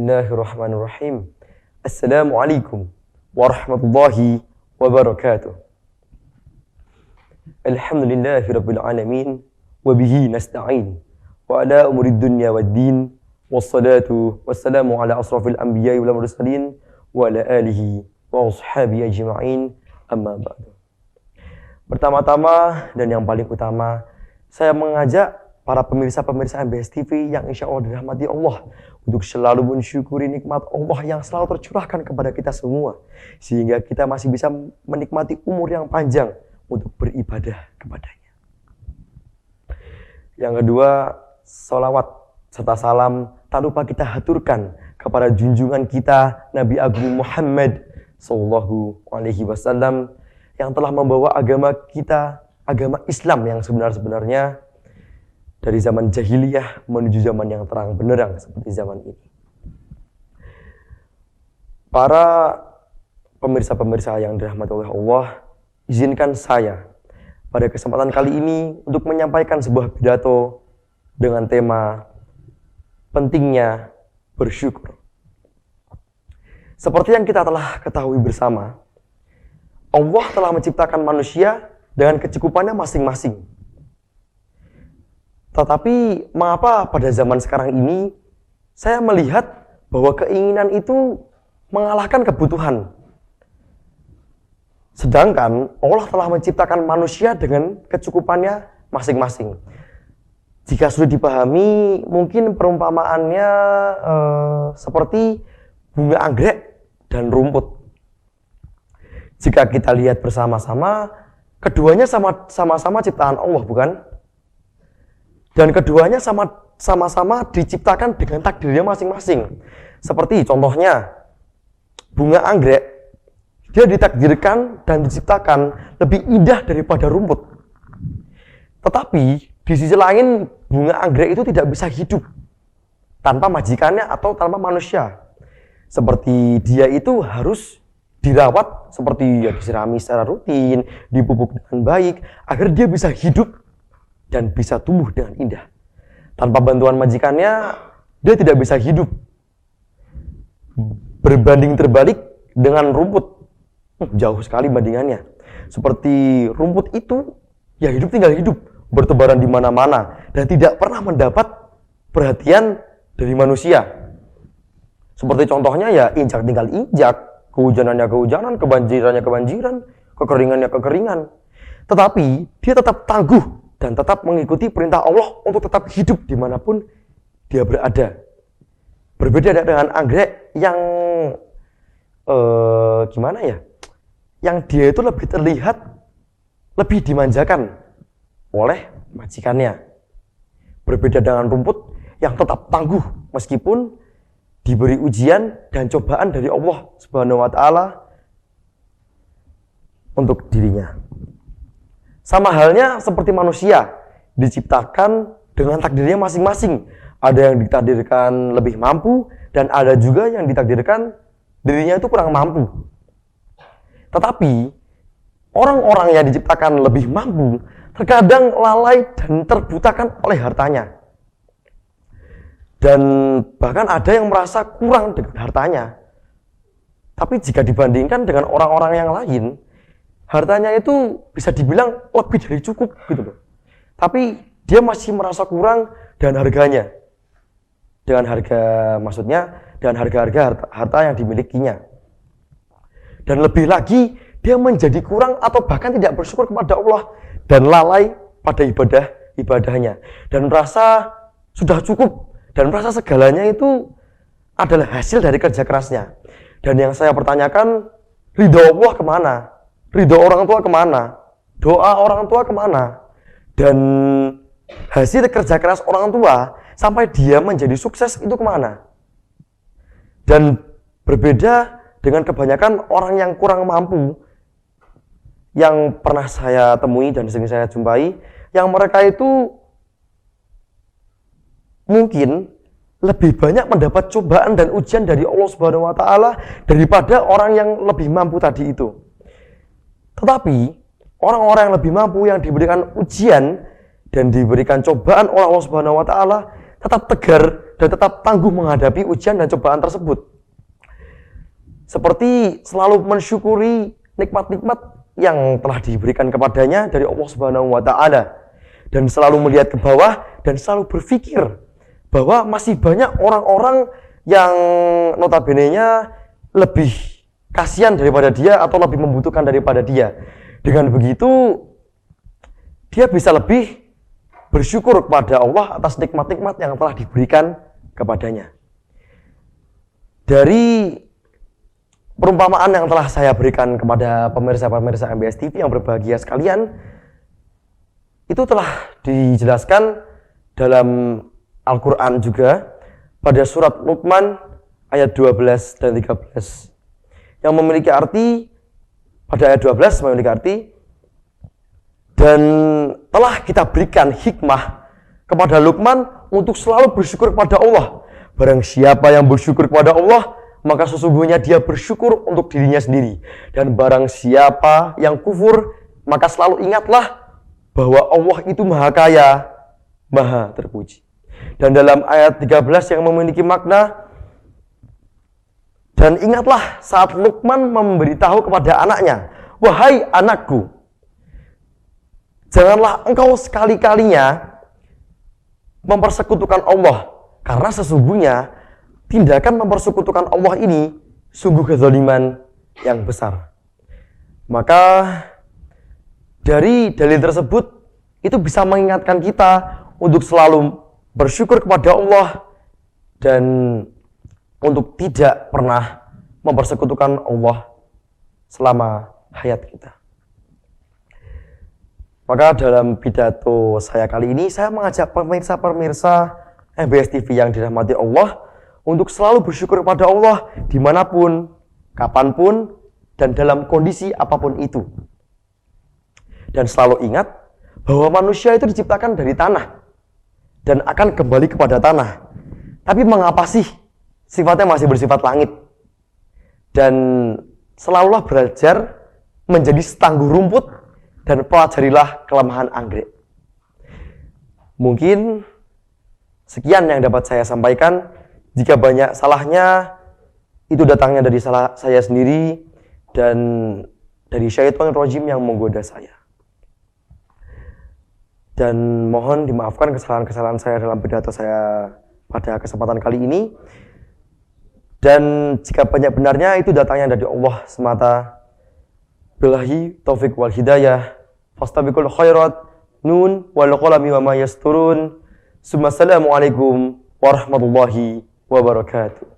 Bismillahirrahmanirrahim. Assalamualaikum warahmatullahi wabarakatuh. Alhamdulillahirabbil alamin wa bihi nasta'in wa ala umurid dunya waddin wassalatu wassalamu ala asrafil anbiya'i wal mursalin wa ala alihi wa ashabihi ajma'in amma ba'du. Pertama-tama dan yang paling utama, saya mengajak para pemirsa-pemirsa MBS TV yang insya Allah dirahmati Allah untuk selalu mensyukuri nikmat Allah yang selalu tercurahkan kepada kita semua, sehingga kita masih bisa menikmati umur yang panjang untuk beribadah kepadanya. Yang kedua, salawat serta salam tak lupa kita haturkan kepada junjungan kita Nabi Agung Muhammad Sallallahu Alaihi Wasallam yang telah membawa agama kita, agama Islam yang sebenar-sebenarnya, dari zaman jahiliyah menuju zaman yang terang benderang seperti zaman ini. Para pemirsa-pemirsa yang dirahmati oleh Allah, izinkan saya pada kesempatan kali ini untuk menyampaikan sebuah pidato dengan tema pentingnya bersyukur. Seperti yang kita telah ketahui bersama, Allah telah menciptakan manusia dengan kecukupannya masing-masing. Tetapi mengapa pada zaman sekarang ini saya melihat bahwa keinginan itu mengalahkan kebutuhan. Sedangkan Allah telah menciptakan manusia dengan kecukupannya masing-masing. Jika sudah dipahami, mungkin perumpamaannya seperti bunga anggrek dan rumput. Jika kita lihat bersama-sama, keduanya sama-sama ciptaan Allah, bukan? Dan keduanya sama-sama diciptakan dengan takdirnya masing-masing. Seperti contohnya, bunga anggrek, dia ditakdirkan dan diciptakan lebih indah daripada rumput. Tetapi, di sisi lain, bunga anggrek itu tidak bisa hidup tanpa majikannya atau tanpa manusia. Seperti dia itu harus dirawat, seperti ya disirami secara rutin, dipupuk dengan baik, agar dia bisa hidup dan bisa tumbuh dengan indah. Tanpa bantuan majikannya, dia tidak bisa hidup. Berbanding terbalik dengan rumput, jauh sekali bandingannya. Seperti rumput itu, ya hidup tinggal hidup, bertebaran di mana-mana, dan tidak pernah mendapat perhatian dari manusia. Seperti contohnya ya injak tinggal injak, kehujanannya kehujanan, kebanjirannya kebanjiran, kekeringannya kekeringan. Tetapi dia tetap tangguh dan tetap mengikuti perintah Allah untuk tetap hidup dimanapun dia berada. Berbeda dengan anggrek yang gimana ya? Yang dia itu lebih terlihat lebih dimanjakan oleh majikannya. Berbeda dengan rumput yang tetap tangguh meskipun diberi ujian dan cobaan dari Allah Subhanahu wa taala untuk dirinya. Sama halnya seperti manusia, diciptakan dengan takdirnya masing-masing. Ada yang ditakdirkan lebih mampu, dan ada juga yang ditakdirkan dirinya itu kurang mampu. Tetapi, orang-orang yang diciptakan lebih mampu, terkadang lalai dan terbutakan oleh hartanya. Dan bahkan ada yang merasa kurang dengan hartanya. Tapi jika dibandingkan dengan orang-orang yang lain, hartanya itu bisa dibilang lebih dari cukup gitu loh. Tapi dia masih merasa kurang dengan harganya. Dengan harga, maksudnya dengan harga-harga harta yang dimilikinya. Dan lebih lagi, dia menjadi kurang atau bahkan tidak bersyukur kepada Allah dan lalai pada ibadahnya. Dan merasa sudah cukup dan merasa segalanya itu adalah hasil dari kerja kerasnya. Dan yang saya pertanyakan, ridho Allah kemana? Ridho orang tua kemana? Doa orang tua kemana? Dan hasil kerja keras orang tua sampai dia menjadi sukses itu kemana? Dan berbeda dengan kebanyakan orang yang kurang mampu yang pernah saya temui dan sering saya jumpai, yang mereka itu mungkin lebih banyak mendapat cobaan dan ujian dari Allah Subhanahu wa taala daripada orang yang lebih mampu tadi itu. Tetapi orang-orang yang lebih mampu yang diberikan ujian dan diberikan cobaan oleh Allah Subhanahu wa taala tetap tegar dan tetap tangguh menghadapi ujian dan cobaan tersebut. Seperti selalu mensyukuri nikmat-nikmat yang telah diberikan kepadanya dari Allah Subhanahu wa taala, dan selalu melihat ke bawah dan selalu berpikir bahwa masih banyak orang-orang yang notabene-nya lebih kasihan daripada dia atau lebih membutuhkan daripada dia. Dengan begitu dia bisa lebih bersyukur kepada Allah atas nikmat-nikmat yang telah diberikan kepadanya. Dari perumpamaan yang telah saya berikan kepada pemirsa-pemirsa MBS TV yang berbahagia sekalian, itu telah dijelaskan dalam Al-Quran juga pada surat Luqman ayat 12 dan 13 yang memiliki arti, pada ayat 12 memiliki arti, dan telah kita berikan hikmah kepada Luqman untuk selalu bersyukur kepada Allah. Barang siapa yang bersyukur kepada Allah, maka sesungguhnya dia bersyukur untuk dirinya sendiri. Dan barang siapa yang kufur, maka selalu ingatlah bahwa Allah itu maha kaya, maha terpuji. Dan dalam ayat 13 yang memiliki makna, dan ingatlah saat Luqman memberitahu kepada anaknya, wahai anakku, janganlah engkau sekali-kalinya mempersekutukan Allah, karena sesungguhnya tindakan mempersekutukan Allah ini sungguh kezaliman yang besar. Maka dari dalil tersebut itu bisa mengingatkan kita untuk selalu bersyukur kepada Allah dan untuk tidak pernah mempersekutukan Allah selama hayat kita. Maka dalam pidato saya kali ini, saya mengajak pemirsa-pemirsa MBS TV yang dirahmati Allah untuk selalu bersyukur kepada Allah dimanapun, kapanpun, dan dalam kondisi apapun itu. Dan selalu ingat bahwa manusia itu diciptakan dari tanah dan akan kembali kepada tanah. Tapi mengapa sih sifatnya masih bersifat langit? Dan selalulah belajar menjadi setangguh rumput dan pelajarilah kelemahan anggrek. Mungkin sekian yang dapat saya sampaikan. Jika banyak salahnya, itu datangnya dari salah saya sendiri dan dari syaitan rajim yang menggoda saya. Dan mohon dimaafkan kesalahan-kesalahan saya dalam pidato saya pada kesempatan kali ini. Dan jika banyak benarnya, itu datangnya dari Allah semata. Billahi taufik wal hidayah. Fastabiqul khairat. Nun wal qalami wa ma yasturun. Assalamualaikum warahmatullahi wabarakatuh.